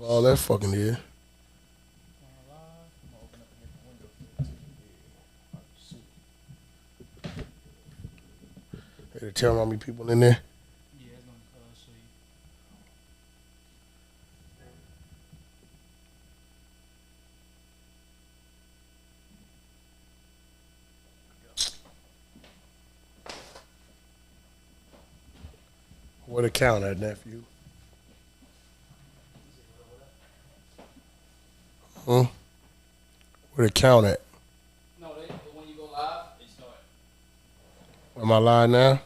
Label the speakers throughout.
Speaker 1: All that fucking is. They tell me how many people in there. Where the count at, nephew? Huh? Where the count at?
Speaker 2: No, when you go live, they start.
Speaker 1: Am I live now?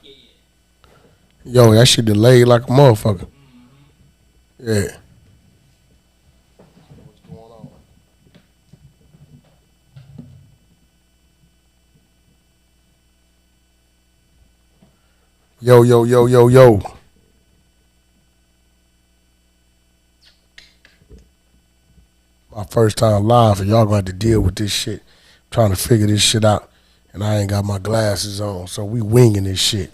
Speaker 1: Yo, that shit delayed like a motherfucker. Yeah. What's going on? Yo, yo, yo, yo, yo. My first time live, and y'all gonna have to deal with this shit. Trying to figure this shit out. And I ain't got my glasses on, so we winging this shit.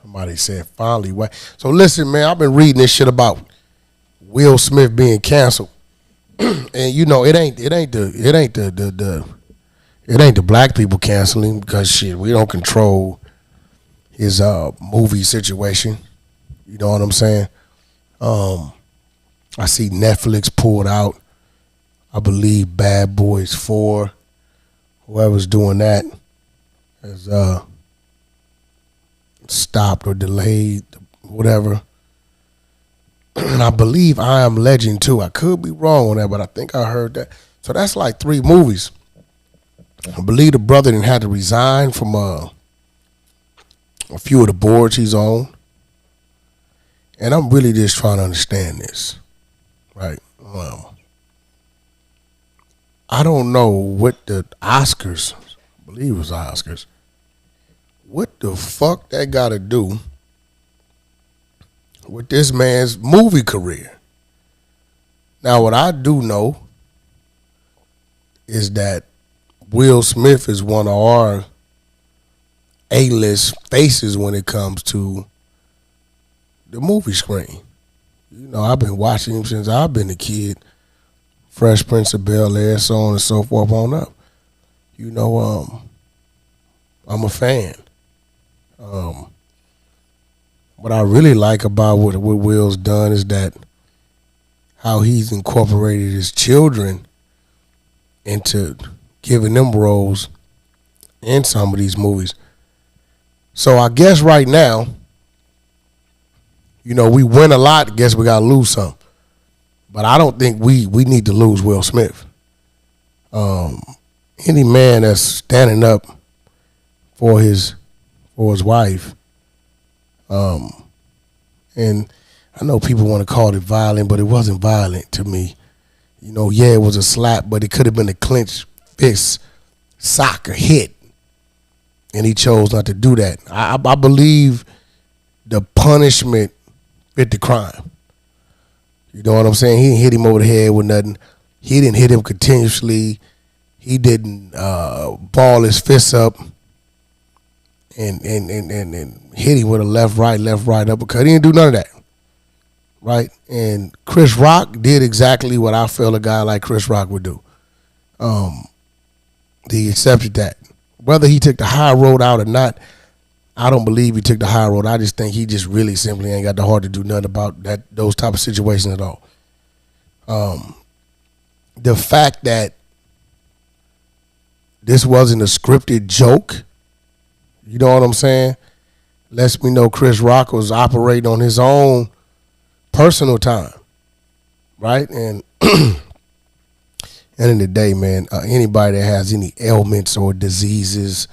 Speaker 1: Somebody said finally what? So listen, man, I've been reading this shit about Will Smith being canceled. And you know, it ain't the black people canceling because shit, we don't control his movie situation. You know what I'm saying? I see Netflix pulled out. I believe Bad Boys 4, whoever's doing that, has stopped or delayed, whatever. And I believe I Am Legend too. I could be wrong on that, but I think I heard that. So that's like 3 movies. I believe the brother didn't have to resign from a few of the boards he's on. And I'm really just trying to understand this, right? I don't know what the Oscars, I believe it was Oscars, what the fuck that got to do with this man's movie career. Now, what I do know is that Will Smith is one of our A-list faces when it comes to the movie screen. You know, I've been watching him since I've been a kid. Fresh Prince of Bel-Air, so on and so forth on up. You know, I'm a fan. What I really like about what Will's done is that how he's incorporated his children into giving them roles in some of these movies. So I guess right now, you know, we win a lot, I guess we got to lose some. But I don't think we need to lose Will Smith. Any man that's standing up for his wife, and I know people want to call it violent, but it wasn't violent to me. You know, yeah, it was a slap, but it could have been a clenched fist, soccer hit, and he chose not to do that. I believe the punishment fit the crime. You know what I'm saying? He didn't hit him over the head with nothing. He didn't hit him continuously. He didn't ball his fists up and hit him with a left, right uppercut. He didn't do none of that. Right? And Chris Rock did exactly what I feel a guy like Chris Rock would do. He accepted that. Whether he took the high road out or not, I don't believe he took the high road. I just think he just really simply ain't got the heart to do nothing about those type of situations at all. The fact that this wasn't a scripted joke, you know what I'm saying, lets me know Chris Rock was operating on his own personal time, right? And end of the day, man, anybody that has any ailments or diseases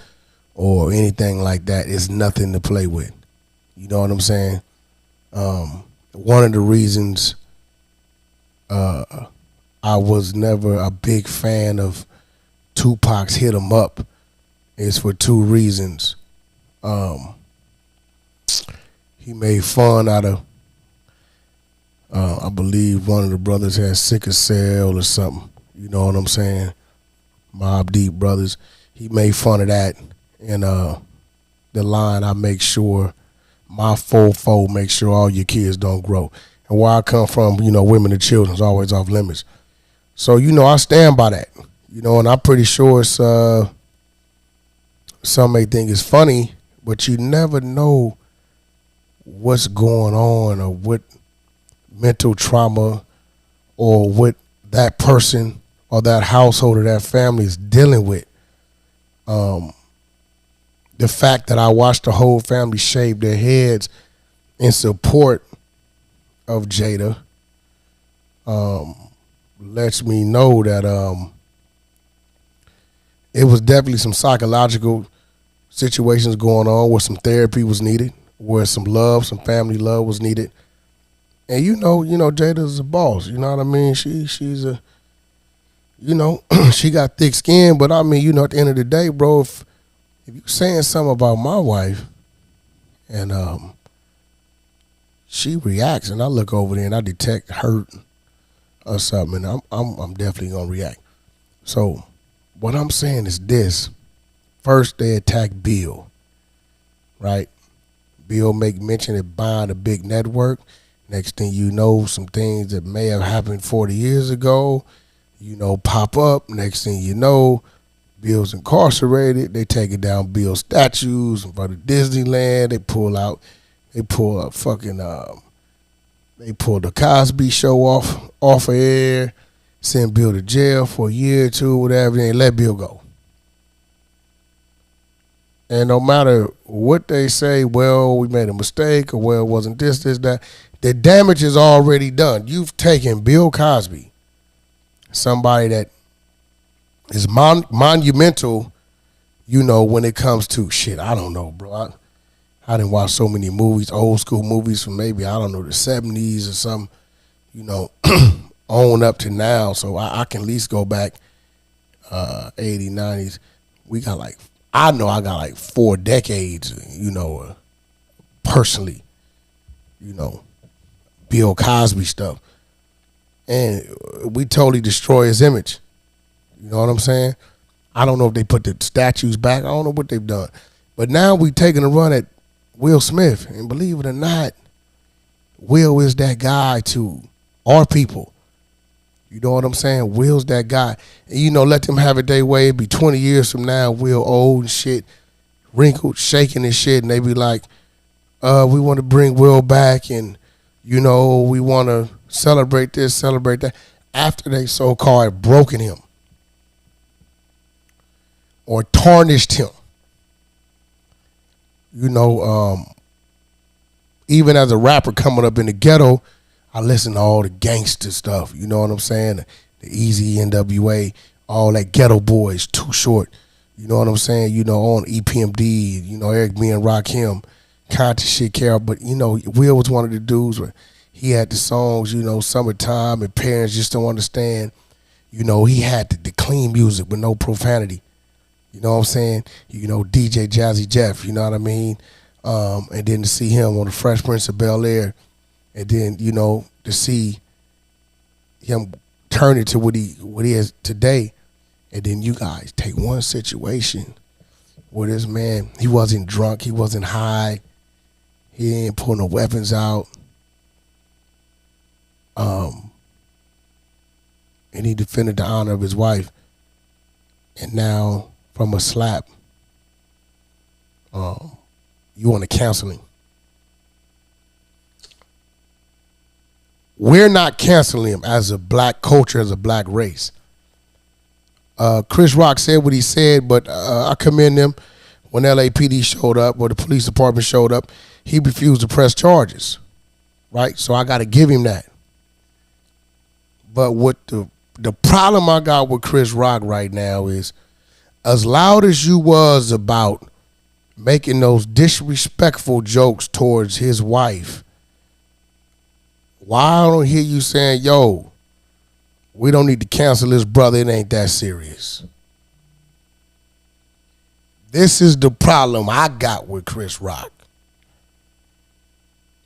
Speaker 1: or anything like that is nothing to play with. You know what I'm saying? One of the reasons I was never a big fan of Tupac's Hit 'Em Up is for 2 reasons. He made fun out of, I believe one of the brothers had sickle cell or something. You know what I'm saying? Mobb Deep brothers. He made fun of that. And the line, I make sure my fofo make sure all your kids don't grow. And where I come from, women and children is always off limits. So, I stand by that. And I'm pretty sure it's some may think it's funny, but you never know what's going on or what mental trauma or what that person or that household or that family is dealing with. The fact that I watched the whole family shave their heads in support of Jada lets me know that it was definitely some psychological situations going on where some therapy was needed, where some love, some family love was needed. And Jada's a boss. You know what I mean? She's a, she got thick skin. But I mean, at the end of the day, bro, if you're saying something about my wife, and she reacts, and I look over there and I detect hurt or something, and I'm definitely gonna react. So what I'm saying is this: first they attack Bill, right? Bill make mention of buying a big network. Next thing you know, some things that may have happened 40 years ago, pop up. Next thing you know, Bill's incarcerated. They taking down Bill's statues in front of Disneyland. They pull up they pull the Cosby Show off of air, send Bill to jail for a year or two, whatever, and let Bill go. And no matter what they say, well, we made a mistake, or well, it wasn't this, that, the damage is already done. You've taken Bill Cosby, somebody that is monumental, when it comes to shit. I don't know, bro. I didn't watch so many movies, old school movies from maybe, I don't know, the 70s or something, on up to now. So I can at least go back 80s, 90s. I got like 4 decades, personally, Bill Cosby stuff. And we totally destroy his image. You know what I'm saying? I don't know if they put the statues back. I don't know what they've done. But now we taking a run at Will Smith. And believe it or not, Will is that guy to our people. You know what I'm saying? Will's that guy. And, let them have it their way. It'd be 20 years from now, Will old and shit, wrinkled, shaking and shit. And they be like, we want to bring Will back and, we want to celebrate this, celebrate that. After they so-called broken him or tarnished him. Even as a rapper coming up in the ghetto, I listen to all the gangster stuff. You know what I'm saying? The Easy, NWA, all that Ghetto Boys, Too Short. You know what I'm saying? On EPMD, Eric B. and Rakim, conscious shit, Carol. But, Will was one of the dudes where he had the songs, Summertime, and Parents Just Don't Understand. He had the clean music with no profanity. You know what I'm saying? DJ Jazzy Jeff, you know what I mean? And then to see him on the Fresh Prince of Bel-Air, and then, to see him turn it to what he is today. And then you guys take one situation where this man, he wasn't drunk, he wasn't high, he ain't pulling no weapons out. And he defended the honor of his wife. And now, from a slap, you want a counseling. We're not canceling him as a black culture, as a black race. Chris Rock said what he said, but I commend him. When LAPD showed up, or the police department showed up, he refused to press charges, right? So I got to give him that. But what the problem I got with Chris Rock right now is, as loud as you was about making those disrespectful jokes towards his wife, why I don't hear you saying, yo, we don't need to cancel this, brother, it ain't that serious. This is the problem I got with Chris Rock.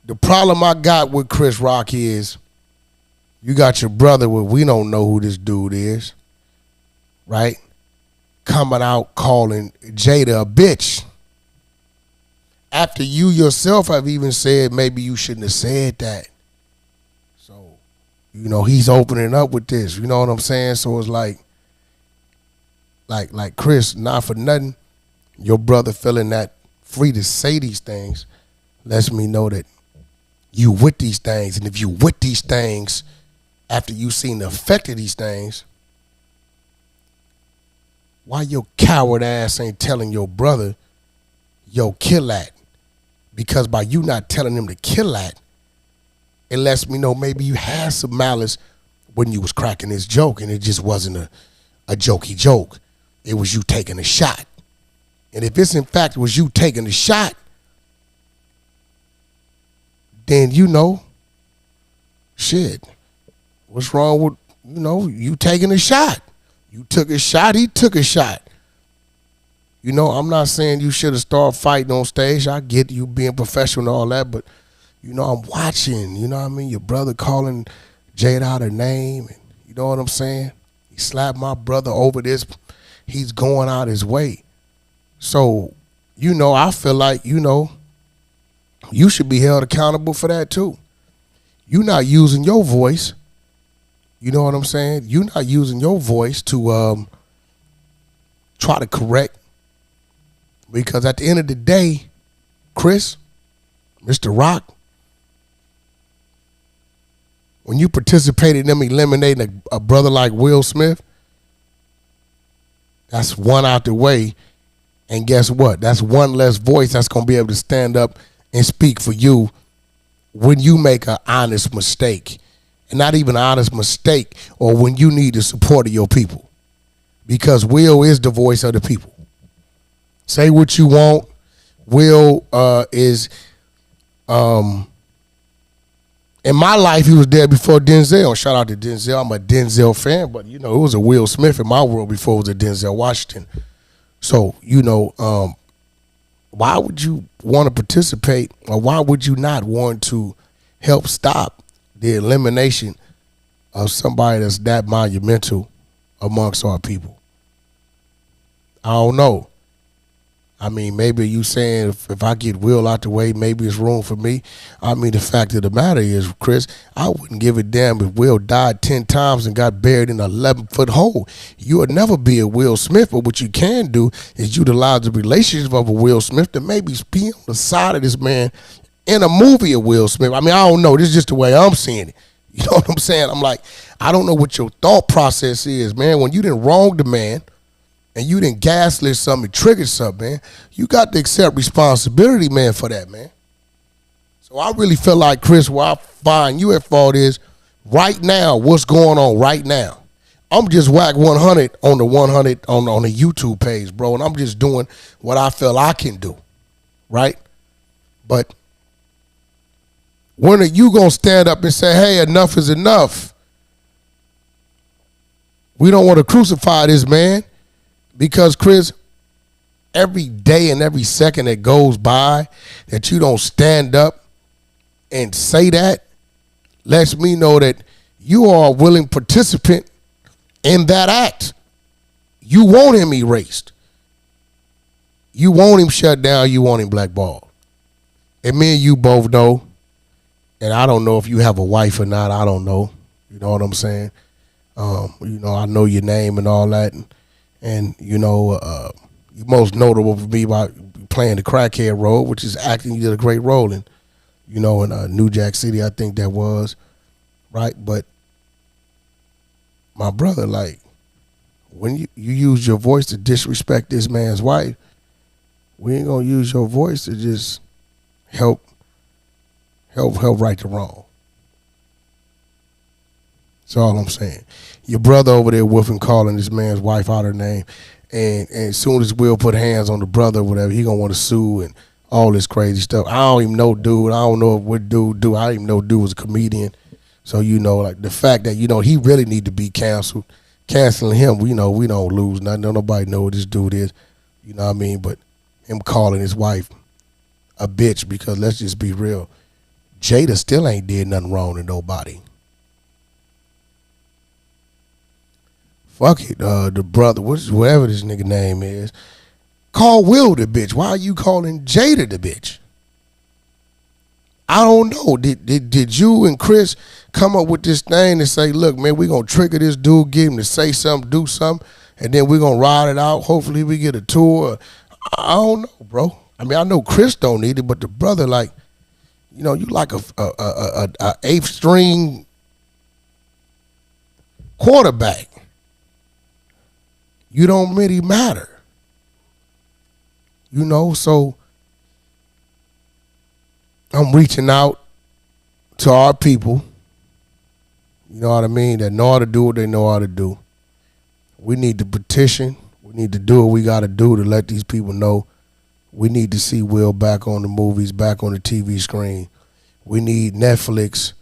Speaker 1: The problem I got with Chris Rock is, you got your brother where we don't know who this dude is, right? Coming out calling Jada a bitch after you yourself have even said maybe you shouldn't have said that. So, he's opening up with this. You know what I'm saying? So it's like Chris, not for nothing, your brother feeling that free to say these things lets me know that you with these things. And if you with these things after you seen the effect of these things, why your coward ass ain't telling your brother, yo, kill that? Because by you not telling him to kill that, it lets me know maybe you had some malice when you was cracking this joke, and it just wasn't a jokey joke. It was you taking a shot. And if it's in fact was you taking a shot, then shit, what's wrong with, you taking a shot? You took a shot, he took a shot. I'm not saying you should have started fighting on stage. I get you being professional and all that, but, I'm watching, your brother calling Jada out her name, and you know what I'm saying? He slapped my brother over this. He's going out his way. So, I feel like, you should be held accountable for that too. You're not using your voice. You know what I'm saying? You're not using your voice to try to correct. Because at the end of the day, Chris, Mr. Rock, when you participated in them eliminating a brother like Will Smith, that's one out the way. And guess what? That's one less voice that's going to be able to stand up and speak for you when you make an honest mistake. And not even an honest mistake, or when you need the support of your people. Because Will is the voice of the people. Say what you want. Will is, in my life, he was there before Denzel. Shout out to Denzel. I'm a Denzel fan, but, it was a Will Smith in my world before it was a Denzel Washington. So, why would you want to participate, or why would you not want to help stop the elimination of somebody that's that monumental amongst our people? I don't know. I mean, maybe you saying if I get Will out the way, maybe it's room for me. I mean, the fact of the matter is, Chris, I wouldn't give a damn if Will died 10 times and got buried in an 11-foot hole. You would never be a Will Smith, but what you can do is utilize the relationship of a Will Smith to maybe be on the side of this man in a movie of Will Smith. I mean, I don't know. This is just the way I'm seeing it. You know what I'm saying? I'm like, I don't know what your thought process is, man. When you didn't wrong the man, and you didn't gaslit something, trigger something, man, you got to accept responsibility, man, for that, man. So I really feel like, Chris, where I find you at fault is right now, what's going on right now. I'm just whack 100 on the 100 on the YouTube page, bro, and I'm just doing what I feel I can do, right? But when are you going to stand up and say, hey, enough is enough? We don't want to crucify this man. Because, Chris, every day and every second that goes by that you don't stand up and say that lets me know that you are a willing participant in that act. You want him erased. You want him shut down. You want him blackballed. And me and you both know, and I don't know if you have a wife or not. I don't know. You know what I'm saying? I know your name and all that. And, you're most notable for me by playing the crackhead role, which is acting. You did a great role in, in New Jack City, I think that was, right? But my brother, like, when you use your voice to disrespect this man's wife, we ain't going to use your voice to just help right the wrong. That's all I'm saying. Your brother over there woofing, calling this man's wife out her name, and as soon as Will put hands on the brother or whatever, he gonna want to sue and all this crazy stuff. I don't even know dude. I don't know what dude do. I didn't even know dude was a comedian. So, like the fact that, he really need to be canceled. Canceling him, we don't lose nothing. Don't nobody know what this dude is. You know what I mean? But him calling his wife a bitch, because let's just be real, Jada still ain't did nothing wrong to nobody. Fuck it, the brother, whatever this nigga name is, call Will the bitch. Why are you calling Jada the bitch? I don't know. Did you and Chris come up with this thing and say, look, man, we're going to trigger this dude, get him to say something, do something, and then we're going to ride it out. Hopefully we get a tour. I don't know, bro. I mean, I know Chris don't need it, but the brother, like, you know, you like a eighth string quarterback. You don't really matter. You know, so I'm reaching out to our people, you know what I mean, that know how to do what they know how to do. We need to petition. We need to do what we got to do to let these people know we need to see Will back on the movies, back on the TV screen. We need Netflix,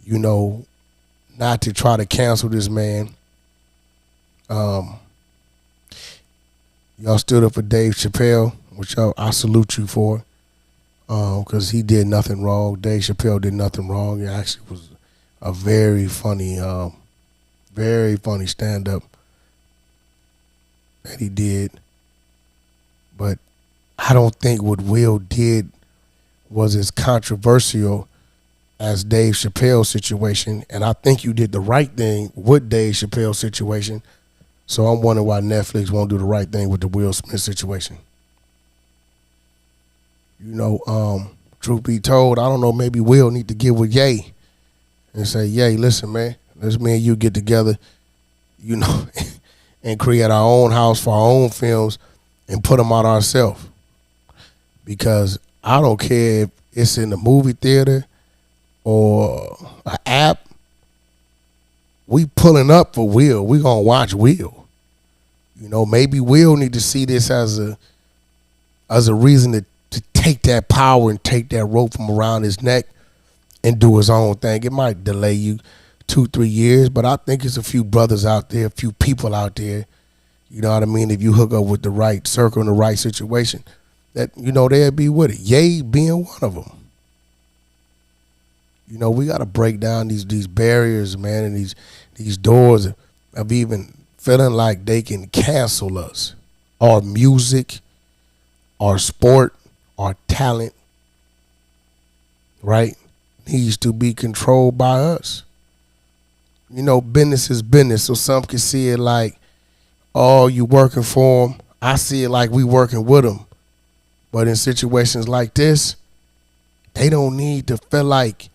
Speaker 1: you know, not to try to cancel this man. Y'all stood up for Dave Chappelle, which I salute you for, because he did nothing wrong. Dave Chappelle did nothing wrong. It actually was a very funny stand-up that he did. But I don't think what Will did was as controversial as Dave Chappelle's situation, and I think you did the right thing with Dave Chappelle's situation. So I'm wondering why Netflix won't do the right thing with the Will Smith situation. You know, truth be told, I don't know, maybe Will need to get with Ye and say, Ye, listen, man, let's me and you get together, you know, and create our own house for our own films and put them out ourselves. Because I don't care if it's in the movie theater or an app, we pulling up for Will. We gonna watch Will. You know, maybe Will need to see this as a reason to take that power and take that rope from around his neck and do his own thing. It might delay you 2-3 years, but I think it's a few brothers out there, a few people out there, you know what I mean, if you hook up with the right circle and the right situation, that, you know, they'll be with it. Ye being one of them. You know, we got to break down these barriers, man, and these doors of even feeling like they can cancel us. Our music, our sport, our talent, right, needs to be controlled by us. You know, business is business, so some can see it like, oh, you working for them. I see it like we working with them. But in situations like this, they don't need to feel like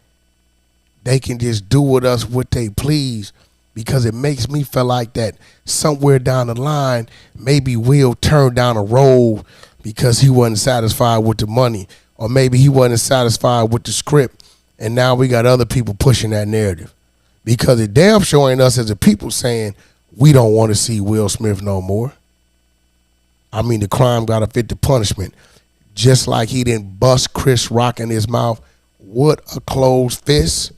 Speaker 1: they can just do with us what they please, because it makes me feel like that somewhere down the line, maybe Will turn down a road because he wasn't satisfied with the money, or maybe he wasn't satisfied with the script, and now we got other people pushing that narrative. Because it damn sure ain't us as a people saying we don't want to see Will Smith no more. I mean, the crime got to fit the punishment. Just like he didn't bust Chris Rock in his mouth with a closed fist.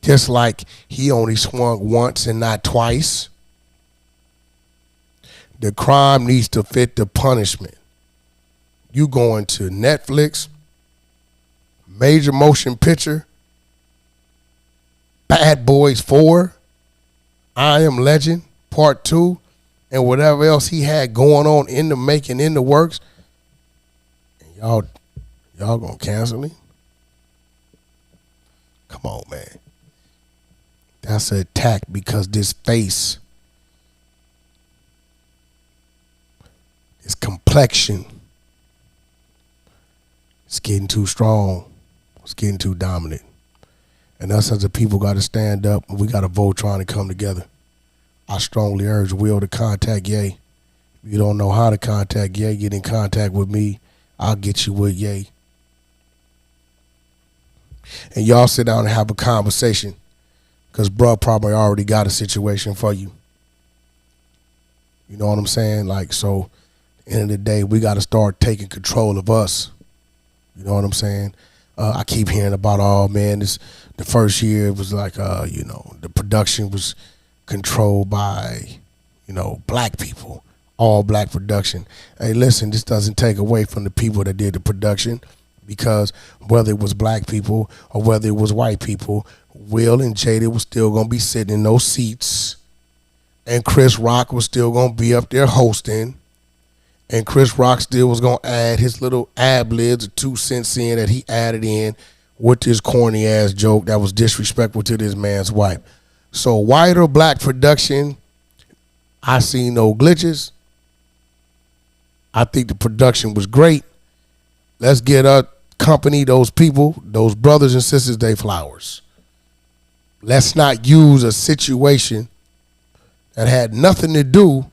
Speaker 1: Just like he only swung once and not twice. The crime needs to fit the punishment. You going to Netflix, major motion picture, Bad Boys 4, I Am Legend, Part 2, and whatever else he had going on in the making, in the works, and y'all gonna cancel him? Come on, man. That's an attack because this face, this complexion, it's getting too strong. It's getting too dominant. And us as a people got to stand up, and we got to vote trying to come together. I strongly urge Will to contact Ye. If you don't know how to contact Ye, get in contact with me. I'll get you with Ye. And y'all sit down and have a conversation, because bruh probably already got a situation for you. You know what I'm saying? Like, so, end of the day, we got to start taking control of us. You know what I'm saying? I keep hearing about, oh, man, the first year it was like, you know, the production was controlled by, you know, black people, all black production. Hey, listen, this doesn't take away from the people that did the production, because whether it was black people or whether it was white people, Will and Jada was still going to be sitting in those seats, and Chris Rock was still going to be up there hosting, and Chris Rock still was going to add his little ad libs or 2 cents in that he added in with this corny ass joke that was disrespectful to this man's wife. So white or black production, I seen no glitches. I think the production was great. Let's get a company, those people, those brothers and sisters, they flowers. Let's not use a situation that had nothing to do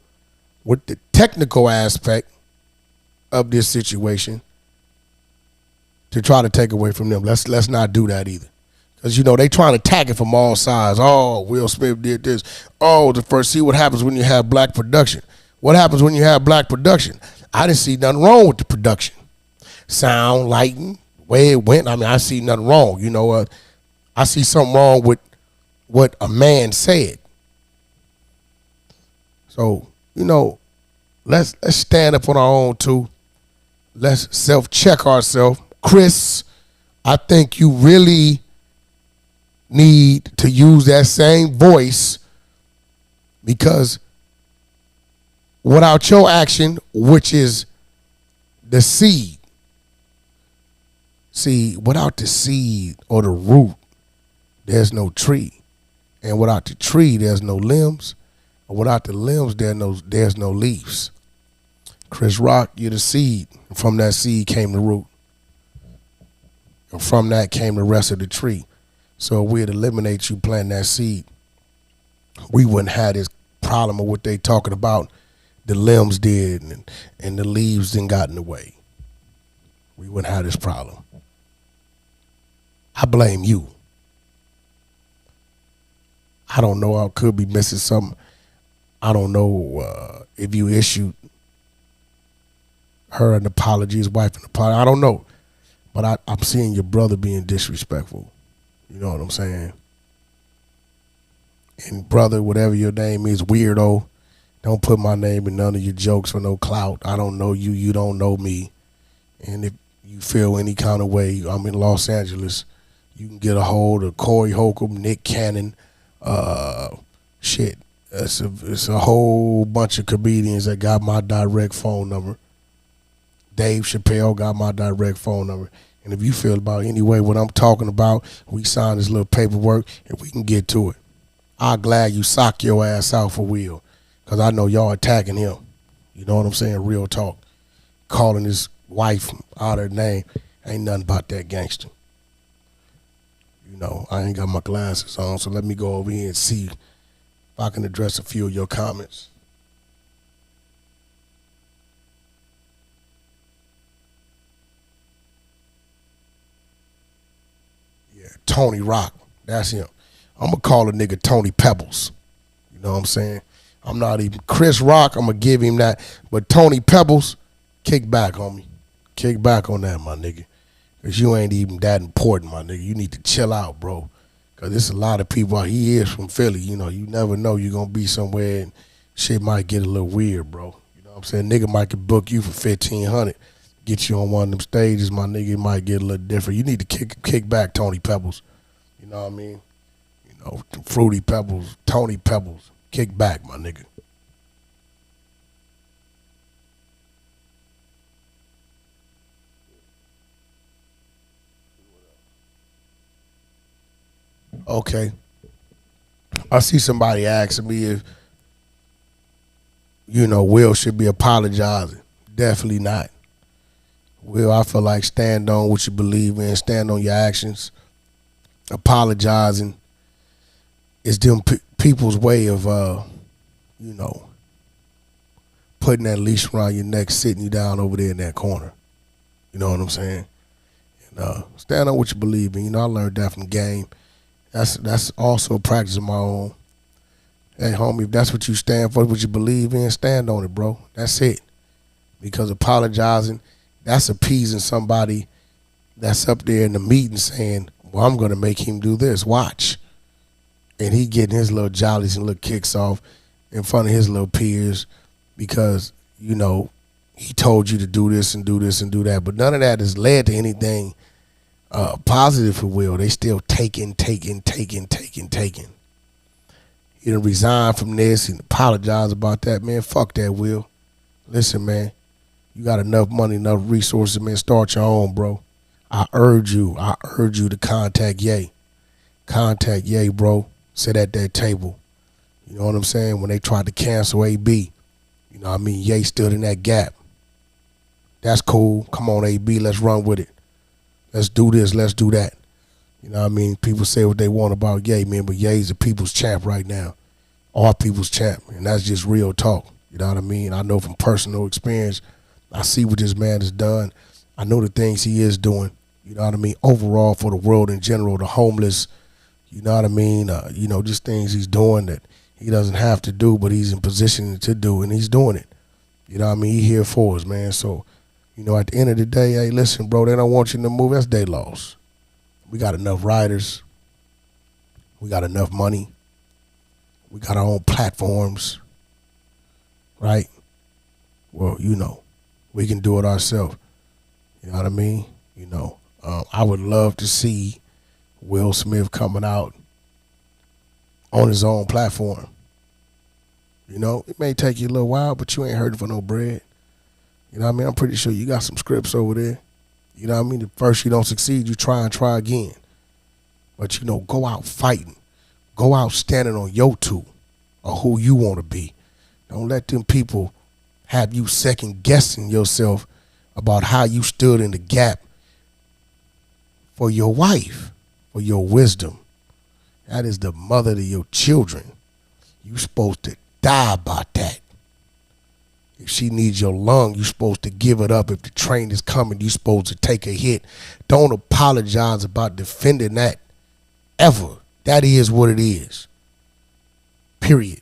Speaker 1: with the technical aspect of this situation to try to take away from them. Let's not do that either. Because, you know, they trying to attack it from all sides. Oh, Will Smith did this. Oh, the first, see what happens when you have black production. What happens when you have black production? I didn't see nothing wrong with the production. Sound, lighting, way it went. I mean, I see nothing wrong. You know, I see something wrong with what a man said. So, you know, let's stand up on our own too. Let's self-check ourselves. Chris, I think you really need to use that same voice, because without your action, which is the seed, see, without the seed or the root, there's no tree. And without the tree, there's no limbs. And without the limbs, there's no leaves. Chris Rock, you're the seed. From that seed came the root. And from that came the rest of the tree. So if we'd eliminate you planting that seed, we wouldn't have this problem of what they talking about. The limbs did and the leaves didn't got in the way. We wouldn't have this problem. I blame you. I don't know. I could be missing something. I don't know if you issued her an apology, his wife an apology. I don't know. But I'm seeing your brother being disrespectful. You know what I'm saying? And brother, whatever your name is, weirdo, don't put my name in none of your jokes for no clout. I don't know you. You don't know me. And if you feel any kind of way, I'm in Los Angeles, you can get a hold of Corey Holcomb, Nick Cannon, shit. It's a whole bunch of comedians that got my direct phone number. Dave Chappelle got my direct phone number. And if you feel about any way what I'm talking about, we sign this little paperwork and we can get to it. I'm glad you sock your ass out for Will, because I know y'all attacking him. You know what I'm saying? Real talk. Calling his wife out her name. Ain't nothing about that gangster. You know, I ain't got my glasses on, so let me go over here and see if I can address a few of your comments. Yeah, Tony Rock. That's him. I'm going to call a nigga Tony Pebbles. You know what I'm saying? I'm not even Chris Rock. I'm going to give him that. But Tony Pebbles, kick back, homie. Kick back on that, my nigga. Because you ain't even that important, my nigga. You need to chill out, bro. Because there's a lot of people out. He is from Philly. You know, you never know you're going to be somewhere and shit might get a little weird, bro. You know what I'm saying? Nigga might could book you for $1,500. Get you on one of them stages, my nigga. It might get a little different. You need to kick back, Tony Pebbles. You know what I mean? You know, Fruity Pebbles, Tony Pebbles. Kick back, my nigga. Okay. I see somebody asking me if, you know, Will should be apologizing. Definitely not. Will, I feel like stand on what you believe in, stand on your actions. Apologizing is them people's way of, you know, putting that leash around your neck, sitting you down over there in that corner. You know what I'm saying? And stand on what you believe in. You know, I learned that from game. That's also a practice of my own. Hey, homie, if that's what you stand for, what you believe in, stand on it, bro. That's it. Because apologizing, that's appeasing somebody that's up there in the meeting saying, well, I'm going to make him do this. Watch. And he getting his little jollies and little kicks off in front of his little peers because, you know, he told you to do this and do this and do that. But none of that has led to anything positive for Will. They still taking. He done resigned from this and apologize about that. Man, fuck that, Will. Listen, man, you got enough money, enough resources, man. Start your own, bro. I urge you to contact Ye. Contact Ye, bro. Sit at that table. You know what I'm saying? When they tried to cancel AB, you know what I mean? Ye stood in that gap. That's cool. Come on, AB, let's run with it. Let's do this, let's do that. You know what I mean? People say what they want about Ye, man, but Ye's the people's champ right now. Our people's champ, and that's just real talk. You know what I mean? I know from personal experience, I see what this man has done. I know the things he is doing. You know what I mean? Overall, for the world in general, the homeless, you know what I mean? You know, just things he's doing that he doesn't have to do, but he's in position to do, and he's doing it. You know what I mean? He here for us, man. So, you know, at the end of the day, hey, listen, bro, they don't want you to move. That's their loss. We got enough riders. We got enough money. We got our own platforms, right? Well, you know, we can do it ourselves. You know what I mean? You know, I would love to see Will Smith coming out on his own platform. You know, it may take you a little while, but you ain't hurting for no bread. You know what I mean? I'm pretty sure you got some scripts over there. You know what I mean? At first you don't succeed, you try and try again. But, you know, go out fighting. Go out standing on your two or who you want to be. Don't let them people have you second guessing yourself about how you stood in the gap for your wife, for your wisdom. That is the mother to your children. You supposed to die about that. If she needs your lung, you're supposed to give it up. If the train is coming, you're supposed to take a hit. Don't apologize about defending that ever. That is what it is. Period.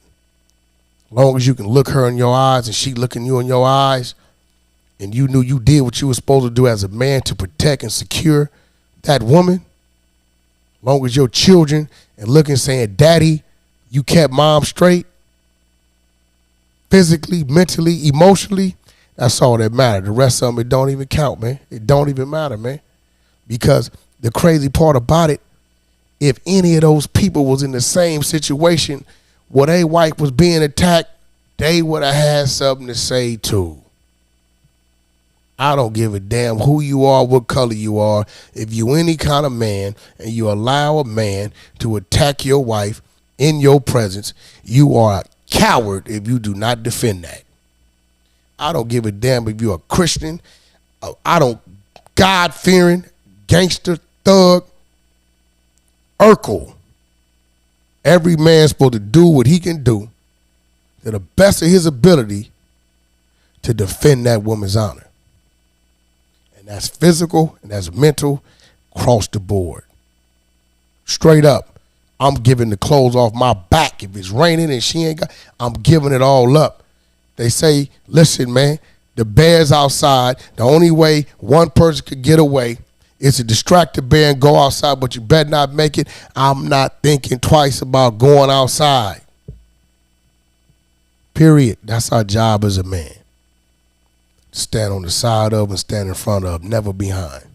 Speaker 1: As long as you can look her in your eyes and she looking you in your eyes and you knew you did what you were supposed to do as a man to protect and secure that woman, as long as your children and looking saying, Daddy, you kept mom straight, physically, mentally, emotionally, that's all that matters. The rest of them, it don't even count, man. It don't even matter, man. Because the crazy part about it, if any of those people was in the same situation where their wife was being attacked, they would have had something to say too. I don't give a damn who you are, what color you are. If you any kind of man and you allow a man to attack your wife in your presence, you are a coward if you do not defend that. I don't give a damn if you're a Christian, God-fearing, gangster, thug, Urkel. Every man's supposed to do what he can do to the best of his ability to defend that woman's honor. And that's physical and that's mental across the board. Straight up, I'm giving the clothes off my back. If it's raining and she ain't got, I'm giving it all up. They say, listen, man, the bear's outside. The only way one person could get away is to distract the bear and go outside, but you better not make it. I'm not thinking twice about going outside. Period. That's our job as a man. Stand on the side of and stand in front of, never behind.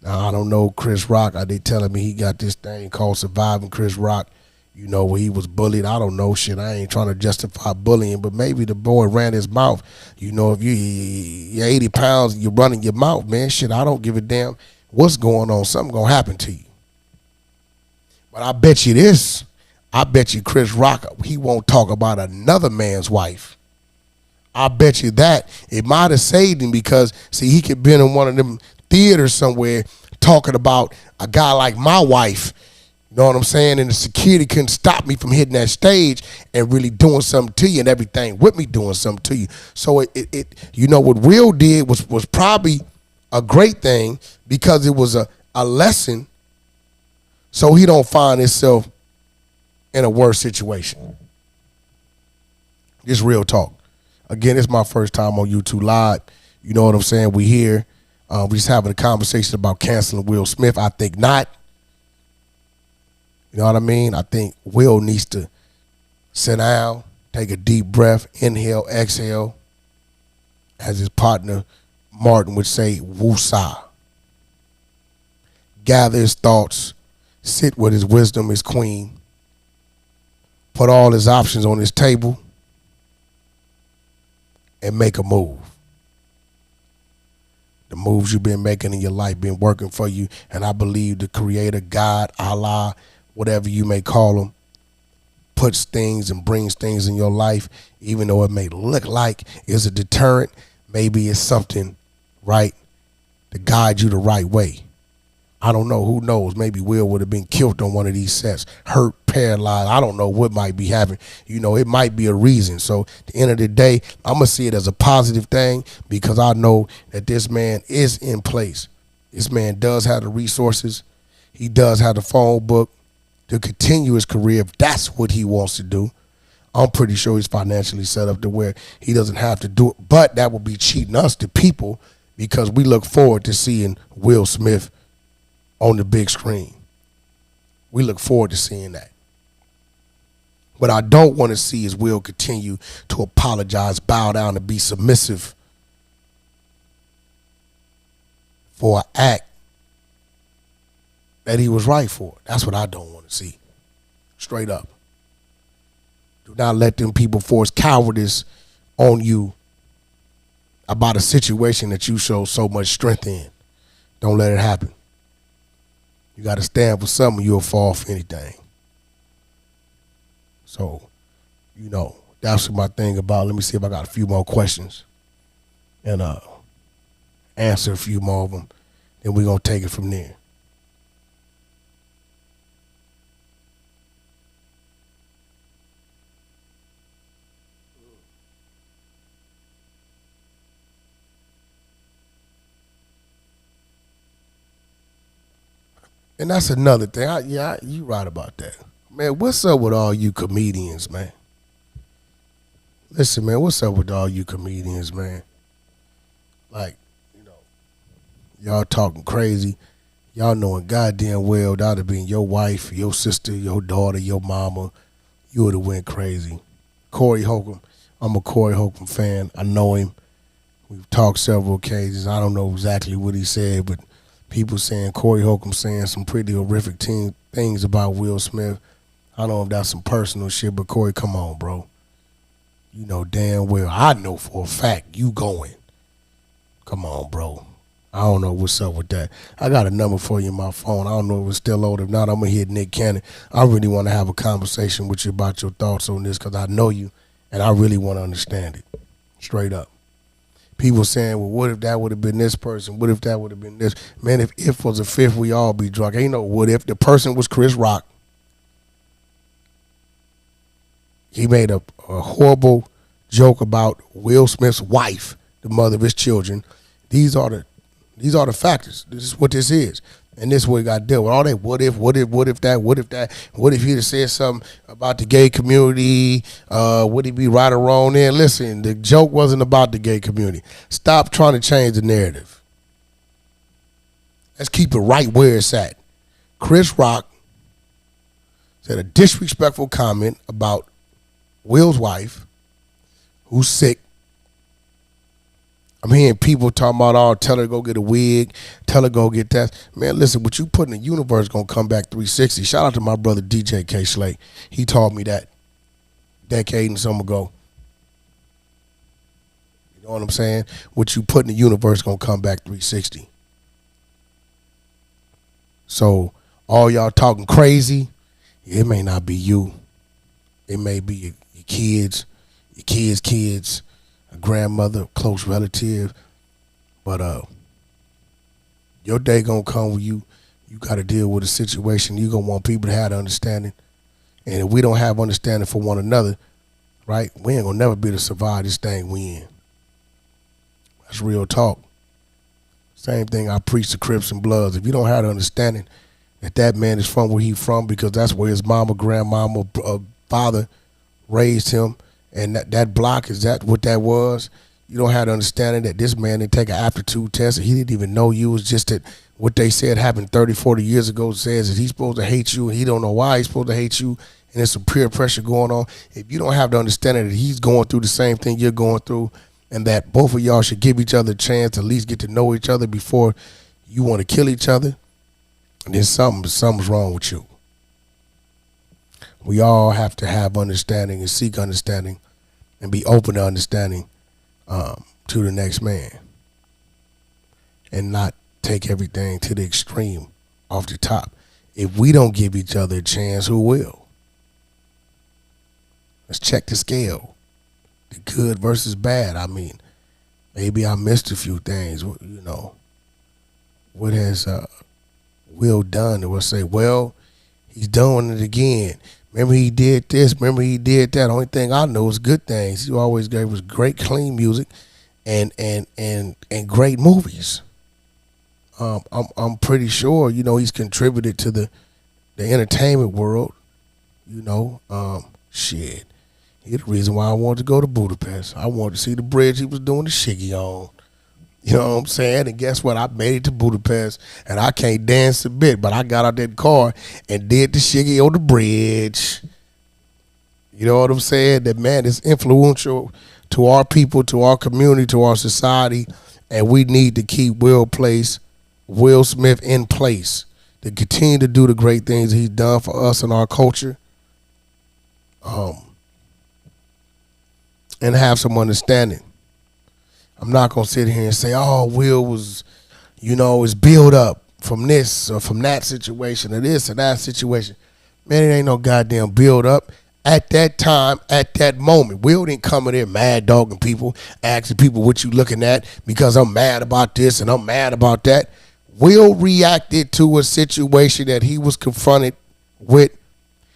Speaker 1: Now, I don't know Chris Rock. They telling me he got this thing called Surviving Chris Rock, you know, where he was bullied. I don't know shit. I ain't trying to justify bullying, but maybe the boy ran his mouth. You know, if you're 80 pounds, you're running your mouth, man. Shit, I don't give a damn what's going on. Something going to happen to you. But I bet you this. I bet you Chris Rock, he won't talk about another man's wife. I bet you that. It might have saved him because, see, he could be in one of them theaters somewhere talking about a guy like my wife. You know what I'm saying? And the security couldn't stop me from hitting that stage and really doing something to you and everything with me doing something to you. So it you know, what Will did was probably a great thing because it was a lesson so he don't find himself in a worse situation. Just real talk. Again, it's my first time on YouTube Live. You know what I'm saying? We here. We just having a conversation about canceling Will Smith. I think not. You know what I mean? I think Will needs to sit down, take a deep breath, inhale, exhale, as his partner Martin would say, woosah. Gather his thoughts, sit with his wisdom, his queen, put all his options on his table, and make a move. The moves you've been making in your life been working for you. And I believe the Creator, God, Allah, whatever you may call him, puts things and brings things in your life, even though it may look like it's a deterrent. Maybe it's something, right, to guide you the right way. I don't know. Who knows? Maybe Will would have been killed on one of these sets, hurt, paralyzed. I don't know what might be happening. It might be a reason. So at the end of the day, I'm going to see it as a positive thing because I know that this man is in place. This man does have the resources. He does have the phone book to continue his career if that's what he wants to do. I'm pretty sure he's financially set up to where he doesn't have to do it. But that would be cheating us, the people, because we look forward to seeing Will Smith on the big screen. We look forward to seeing that. What I don't want to see is Will continue to apologize, bow down, and be submissive for an act that he was right for. That's what I don't want to see. Straight up. Do not let them people force cowardice on you about a situation that you show so much strength in. Don't let it happen. You got to stand for something, you'll fall for anything. So, that's my thing about. Let me see if I got a few more questions and answer a few more of them. Then we're going to take it from there. And that's another thing. You right about that. Man, what's up with all you comedians, man? Listen, man, what's up with all you comedians, man? Like, y'all talking crazy. Y'all knowing goddamn well that would have been your wife, your sister, your daughter, your mama. You would have went crazy. Corey Holcomb. I'm a Corey Holcomb fan. I know him. We've talked several occasions. I don't know exactly what he said, but people saying Corey Holcomb saying some pretty horrific things about Will Smith. I don't know if that's some personal shit, but Corey, come on, bro. You know damn well. I know for a fact you going. Come on, bro. I don't know what's up with that. I got a number for you in my phone. I don't know if it's still old. If not, I'm going to hit Nick Cannon. I really want to have a conversation with you about your thoughts on this because I know you, and I really want to understand it. Straight up. People saying, well, what if that would have been this person? What if that would have been this? Man, if was a fifth, we all be drunk. Ain't no what if. The person was Chris Rock. He made a horrible joke about Will Smith's wife, the mother of his children. These are the factors. This is what this is. And this is what we got to deal with. All that what if that, what if he'd have said something about the gay community, would he be right or wrong there? Listen, the joke wasn't about the gay community. Stop trying to change the narrative. Let's keep it right where it's at. Chris Rock said a disrespectful comment about Will's wife, who's sick. I'm hearing people talking about, tell her to go get a wig, tell her to go get that. Man, listen, what you put in the universe going to come back 360. Shout out to my brother DJ K. Slay. He taught me that a decade and some ago. You know what I'm saying? What you put in the universe going to come back 360. So all y'all talking crazy, it may not be you. It may be your kids, your kids, a grandmother, a close relative. But your day gonna come when you gotta deal with a situation. You gonna want people to have the understanding. And if we don't have understanding for one another, right, we ain't gonna never be able to survive this thing we in. That's real talk. Same thing I preach to Crips and Bloods. If you don't have the understanding that man is from where he from because that's where his mama, grandmama, father raised him, and that block, is that what that was? You don't have the understanding that this man didn't take an aptitude test. He didn't even know you. It was just that what they said happened 30, 40 years ago says that he's supposed to hate you, and he don't know why he's supposed to hate you, and there's some peer pressure going on. If you don't have the understanding that he's going through the same thing you're going through, and that both of y'all should give each other a chance to at least get to know each other before you want to kill each other, then something's wrong with you. We all have to have understanding and seek understanding and be open to understanding to the next man. and not take everything to the extreme off the top. If we don't give each other a chance, who will? Let's check the scale. The good versus bad. I mean, maybe I missed a few things. You know, what has Will done? And we'll say, well, he's doing it again. Remember he did this. Remember he did that. Only thing I know is good things. He always gave us great, clean music, and great movies. I'm pretty sure, you know, he's contributed to the entertainment world. You know, shit. He's the reason why I wanted to go to Budapest. I wanted to see the bridge he was doing the shiggy on. You know what I'm saying? And guess what? I made it to Budapest, and I can't dance a bit, but I got out that car and did the shiggy on the bridge. You know what I'm saying? That man is influential to our people, to our community, to our society, and we need to keep Will Smith in place to continue to do the great things he's done for us and our culture, and have some understanding. I'm not going to sit here and say, oh, Will was, you know, is built up from this or from that situation or this or that situation. Man, it ain't no goddamn build up. At that time, at that moment, Will didn't come in there mad dogging people, asking people what you looking at because I'm mad about this and I'm mad about that. Will reacted to a situation that he was confronted with.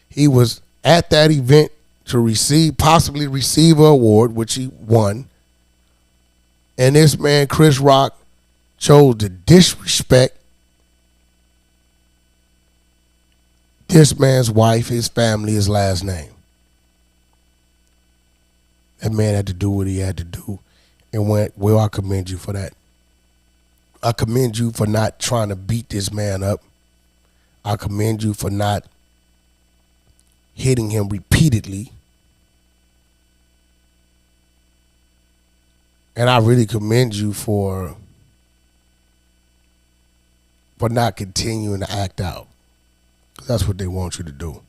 Speaker 1: He was at that event to possibly receive an award, which he won. And this man, Chris Rock, chose to disrespect this man's wife, his family, his last name. That man had to do what he had to do. And Will, I commend you for that. I commend you for not trying to beat this man up. I commend you for not hitting him repeatedly. And I really commend you for not continuing to act out. 'Cause that's what they want you to do.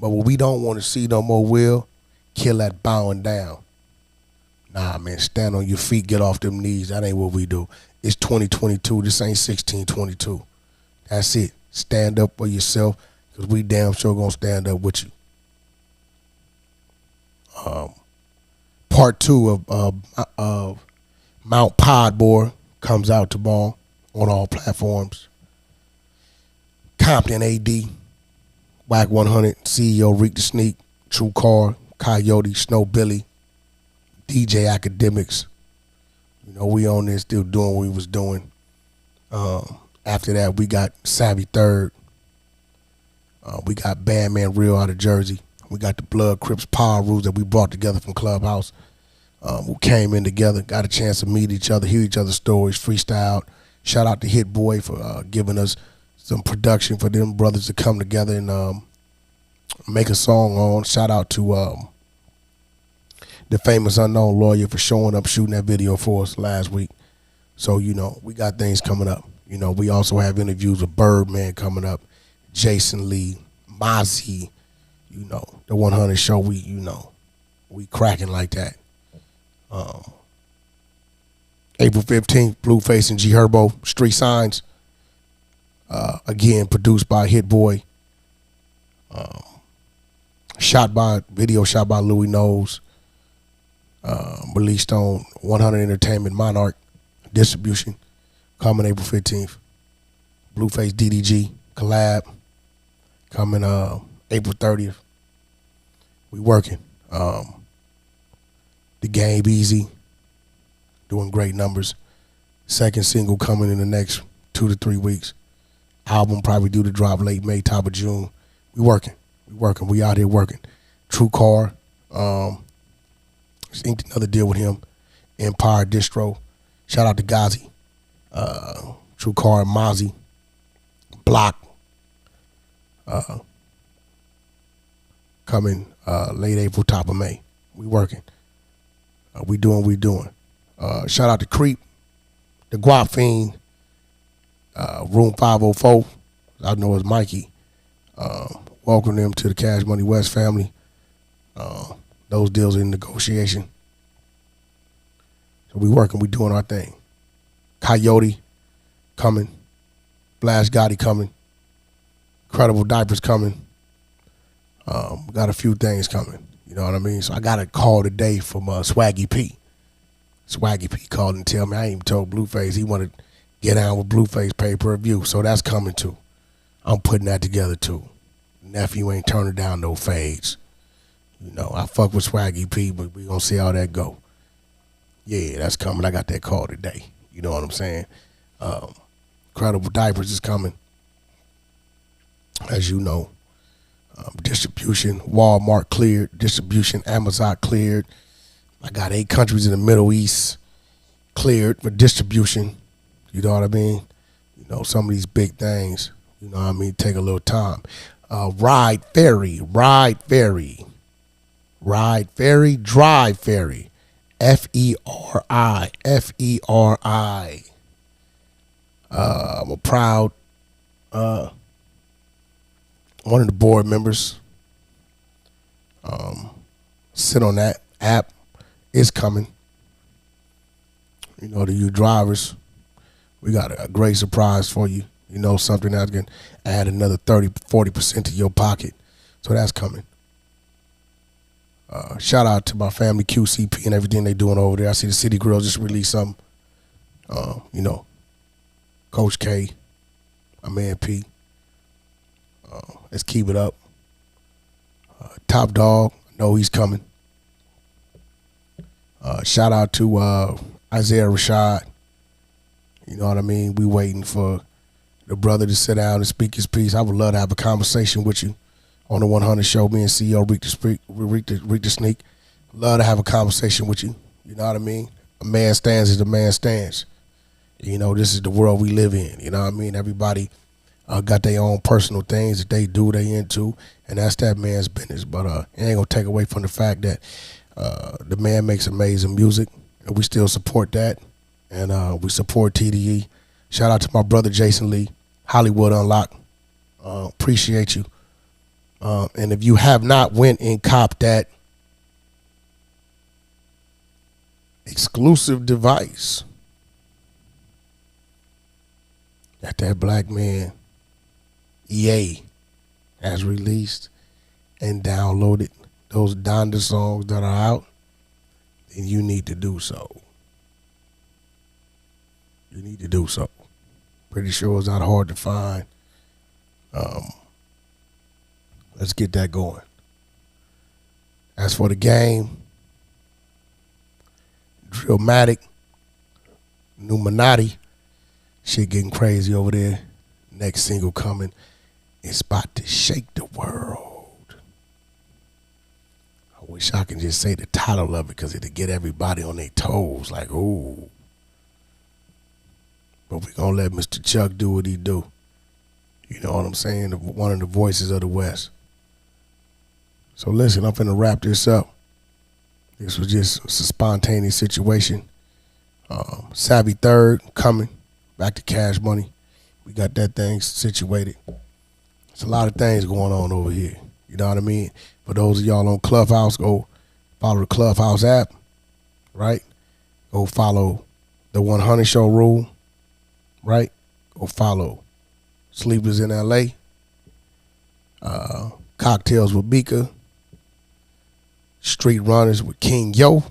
Speaker 1: But what we don't want to see no more, Will, kill that bowing down. Nah, man, stand on your feet, get off them knees. That ain't what we do. It's 2022. This ain't 1622. That's it. Stand up for yourself, because we damn sure going to stand up with you. Part 2 of Mount Podboard comes out tomorrow on all platforms. Compton AD, Whack 100, CEO Reek the Sneak, True Car, Coyote, Snow Billy, DJ Academics. You know, we on there still doing what we was doing. After that, we got Savvy Third. We got Bandman Real out of Jersey. We got the Blood Crips Power Rules that we brought together from Clubhouse. Who came in together, got a chance to meet each other, hear each other's stories, freestyled. Shout out to Hit Boy for giving us some production for them brothers to come together and make a song on. Shout out to the famous Unknown Lawyer for showing up, shooting that video for us last week. So, you know, we got things coming up. You know, we also have interviews with Birdman coming up, Jason Lee, Mozzie, you know, the 100 show, we cracking like that. April 15th, Blueface and G Herbo, Street Signs. Again, produced by Hit Boy. Video shot by Louis Knowles. Released on 100 Entertainment Monarch distribution. Coming April 15th. Blueface DDG collab. Coming April 30th. We working. The Game Easy, doing great numbers. Second single coming in the next 2 to 3 weeks. Album probably due to drop late May, top of June. We working. We out here working. True Car, inked another deal with him. Empire Distro. Shout out to Ghazi. True Car, Mozzie. Block. Coming late April, top of May. We working. We doing what we doing. Shout out to Creep, the Guap Fiend, Room 504. I know it's Mikey. Welcome them to the Cash Money West family. Those deals are in negotiation. So we working, we doing our thing. Coyote, coming. Blast Gotti coming. Incredible Diapers coming. We got a few things coming. You know what I mean? So I got a call today from Swaggy P. Swaggy P called and tell me, I ain't even told Blueface he wanted to get down with Blueface pay-per-view. So that's coming too. I'm putting that together too. Nephew ain't turning down no fades. You know, I fuck with Swaggy P, but we gonna see how that go. Yeah, that's coming. I got that call today. You know what I'm saying? Incredible Diapers is coming. As you know. Distribution, Walmart cleared. Distribution, Amazon cleared. I got 8 countries in the Middle East cleared for distribution. You know what I mean? You know, some of these big things, you know what I mean, take a little time. Ride Ferry, Drive Ferry. F-E-R-I. I'm a proud one of the board members. Sit on that app. It's coming. You know, to you drivers, we got a great surprise for you. You know, something that's going to add another 30-40% to your pocket. So that's coming. Shout out to my family, QCP, and everything they doing over there. I see the City Girls just released something. You know, Coach K, my man P. Let's keep it up. Top Dog, I know he's coming. Shout out to Isaiah Rashad. You know what I mean? We waiting for the brother to sit down and speak his piece. I would love to have a conversation with you on the 100 show. Me and CEO Reek the Sneak. Love to have a conversation with you. You know what I mean? A man stands as a man stands. You know, this is the world we live in. You know what I mean? Everybody got their own personal things that they do, they into, and that's that man's business. But it ain't gonna take away from the fact that the man makes amazing music, and we still support that, and we support TDE. Shout out to my brother Jason Lee, Hollywood Unlocked. Appreciate you. And if you have not went and copped that exclusive device that black man EA has released and downloaded those Donda songs that are out, then you need to do so. You need to do so. Pretty sure it's not hard to find. Let's get that going. As for the game, Drillmatic, Numinati, shit getting crazy over there. Next single coming. It's about to shake the world. I wish I could just say the title of it because it'd get everybody on their toes. Like, ooh. But we're going to let Mr. Chuck do what he do. You know what I'm saying? One of the voices of the West. So listen, I'm finna wrap this up. This was just a spontaneous situation. Savvy Third coming. Back to Cash Money. We got that thing situated. There's a lot of things going on over here. You know what I mean? For those of y'all on Clubhouse, go follow the Clubhouse app, right? Go follow the 100 Show Rule, right? Go follow Sleepers in L.A., Cocktails with Mika, Street Runners with King Yo,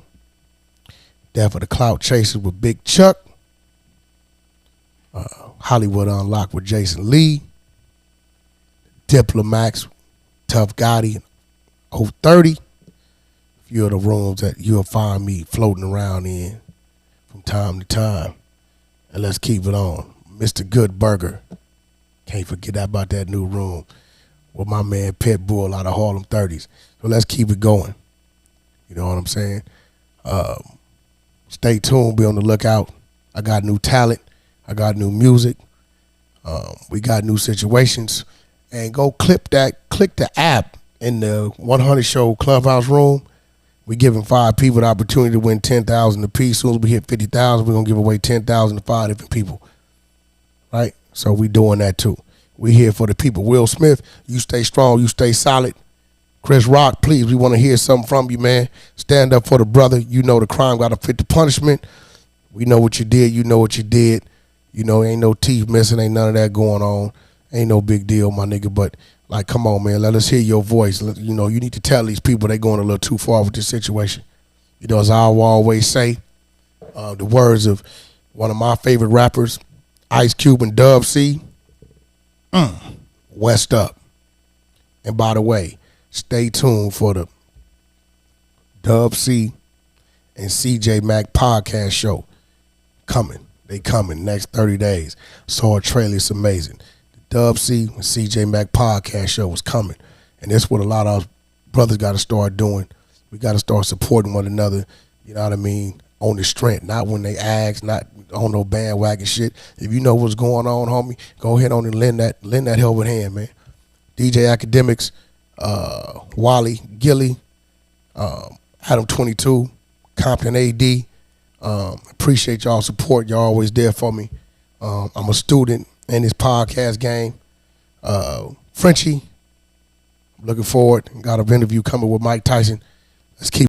Speaker 1: Death of the Clout Chasers with Big Chuck, Hollywood Unlocked with Jason Lee, Diplomats, Tough Gotti, 030. A few of the rooms that you'll find me floating around in from time to time. And let's keep it on. Mr. Good Burger. Can't forget about that new room with my man Pitbull out of Harlem 30s. So let's keep it going. You know what I'm saying? Stay tuned. Be on the lookout. I got new talent. I got new music. We got new situations. And go click the app in the 100 Show Clubhouse room. We giving 5 people the opportunity to win $10,000 apiece. As soon as we hit 50,000, we're gonna give away $10,000 to 5 different people. Right? So we doing that too. We here for the people. Will Smith, you stay strong, you stay solid. Chris Rock, please, we want to hear something from you, man. Stand up for the brother. You know the crime got to fit the punishment. We know what you did. You know what you did. You know, ain't no teeth missing, ain't none of that going on. Ain't no big deal, my nigga. But like, come on, man, let us hear your voice. You know, you need to tell these people they going a little too far with this situation. You know, as I will always say, the words of one of my favorite rappers, Ice Cube and Dub C, West up. And by the way, stay tuned for the Dub C and CJ Mack podcast show coming. They coming next 30 days. Saw a trailer, it's amazing. The Dub C and CJ Mack podcast show is coming. And that's what a lot of brothers got to start doing. We got to start supporting one another, you know what I mean, on the strength, not when they ask, not on no bandwagon shit. If you know what's going on, homie, go ahead on and lend that helping hand, man. DJ Academics, Wally, Gilly, Adam 22, Compton AD. Appreciate y'all support. Y'all always there for me. I'm a student in this podcast game. Frenchie, I'm looking forward. Got an interview coming with Mike Tyson. Let's keep